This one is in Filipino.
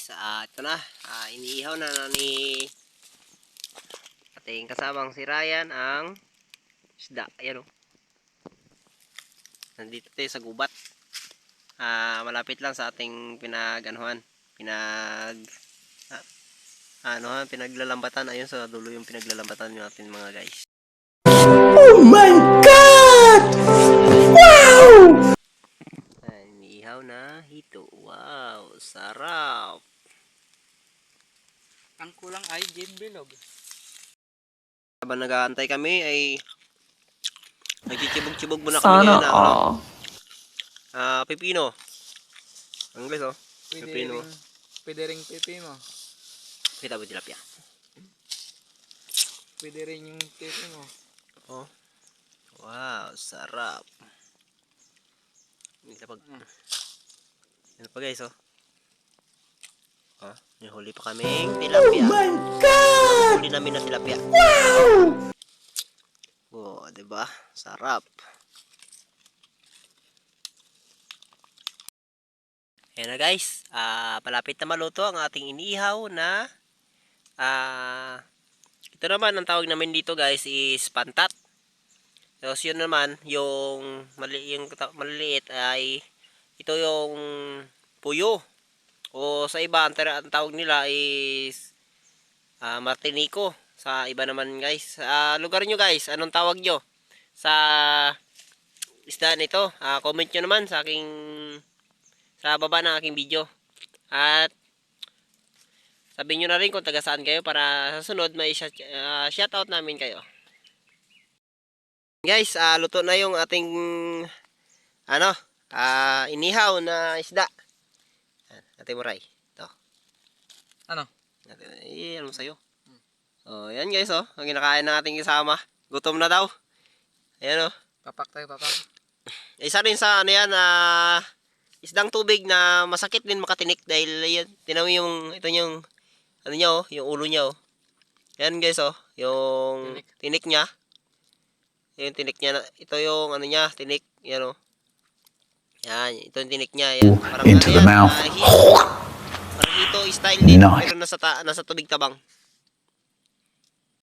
guys, ito na, iniihaw na ni ating kasamang si Ryan ang isda. Ayan o. Nandito tayo sa gubat. Malapit lang sa ating pinaglalambatan. Ayun sa dulo yung pinaglalambatan natin mga guys. Oh my God! Wow! Iniihaw na hito. Wow, sarap. Ang kulang ay game bilog. Habang nag-aantay kami ay nagkikibog-kibog muna kami Sana ngayon ng pipino. Ang guys oh. Pipino. Pwede ring pipi mo. Kita ba tilapia? Pwede rin yung pipi mo. Oh. Wow, sarap. Yan pa guys oh. May huli pa kaming tilapia. Oh my God! Huli namin na tilapia. Wow! Oh, 'di ba? Sarap. Ayan na guys, palapit na maluto ang ating inihaw na ito naman ang tawag namin dito guys is pantat. Tapos yun naman yung maliliit ay ito yung puyo. O sa iba ang tawag nila is martinico. Sa iba naman guys, lugar nyo guys, anong tawag nyo sa isda nito? Comment nyo naman sa baba ng aking video. At sabihin nyo na rin kung taga saan kayo para sa sunod may shoutout namin kayo. Guys, luto na yung ating inihaw na isda. Ate Moray. Ito. Ano? Ano sa'yo? Oh, yan guys oh. Ang kinakain ng ating kasama. Gutom na daw. Ayan oh. Papak tayo, papak. Isa rin sa isdang tubig na masakit din makatinik dahil yan, tinawi yung yung niya oh, yung ulo niya oh. Yan guys oh, yung tinik niya. Yung tinik niya, ito yung niya, tinik, yan oh. Yan, ito yung tinik niya, yan. Parang Into the mouth. Parang hito style din, Nice. pero nasa tubig tabang.